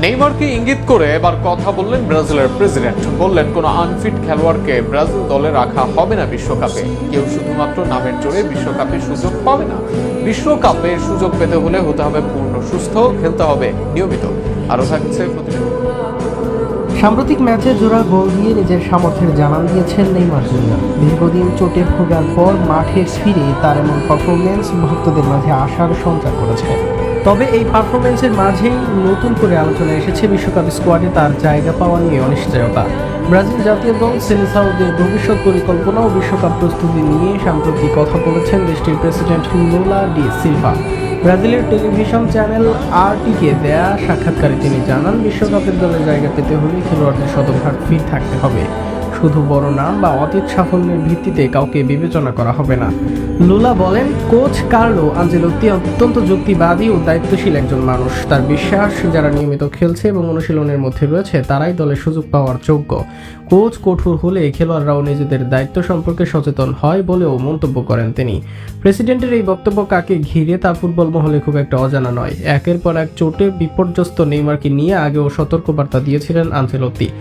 নেইমারকে ইঙ্গিত করে এবার কথা বললেন ব্রাজিলের প্রেসিডেন্ট। বললেন, কোনো আনফিট খেলোয়াড়কে ব্রাজিল দলে রাখা হবে না বিশ্বকাপে। কেউ শুধুমাত্র নামের জোরে বিশ্বকাপে সুযোগ পাবে না। বিশ্বকাপের সুযোগ পেতে হলে হতে হবে পূর্ণ সুস্থ, খেলতে হবে নিয়মিত। আরো থাকছে প্রতিবেদন। সাম্প্রতিক ম্যাচে জোড়া গোল দিয়ে নিজের সামর্থ্যের জানান দিয়েছেন নেইমার জুনিয়র। দীর্ঘদিন চোটে ভোগার পর মাঠে ফিরে তার এমন পারফরমেন্স ভক্তদের মাঝে আশার সঞ্চার করেছে। তবে এই পারফরমেন্সের মাঝেই নতুন করে আলোচনা এসেছে বিশ্বকাপ স্কোয়াডে তার জায়গা পাওয়া নিয়ে অনিশ্চয়তা। ব্রাজিল জাতীয় দল সেলেসাওদের ভবিষ্যৎ পরিকল্পনা ও বিশ্বকাপ প্রস্তুতি নিয়ে সাম্প্রতিক কথা বলেছেন দেশটির প্রেসিডেন্ট লুলা ডি সিলভা। ব্রাজিলের টেলিভিশন চ্যানেল আরটিকে দেয়া সাক্ষাৎকারে তিনি জানান, বিশ্বকাপের দলে জায়গা পেতে হলে খেলোয়াড়দের শতভাগ ফিট থাকতে হবে। শুধু বড় নাম বা অতীত সাফল্যের ভিত্তিতে কাউকে বিবেচনা করা হবে না। লুলা বলেন, কোচ কার্লো আনচেলত্তি অত্যন্ত যুক্তিবাদী ও দায়িত্বশীল একজন মানুষ। তার বিশ্বাস, যারা নিয়মিত খেলছে এবং অনুশীলনের মধ্যে রয়েছে তারাই দলে সুযোগ পাওয়ার যোগ্য। কোচ কঠোর হলে খেলোয়াড়রাও নিজেদের দায়িত্ব সম্পর্কে সচেতন হয় বলেও মন্তব্য করেন তিনি। প্রেসিডেন্টের এই বক্তব্য কাকে ঘিরে তা ফুটবল মহলে খুব একটা অজানা নয়। একের পর এক চোটে বিপর্যস্ত নেইমারকে নিয়ে আগেও সতর্কবার্তা দিয়েছিলেন আনচেলত্তি।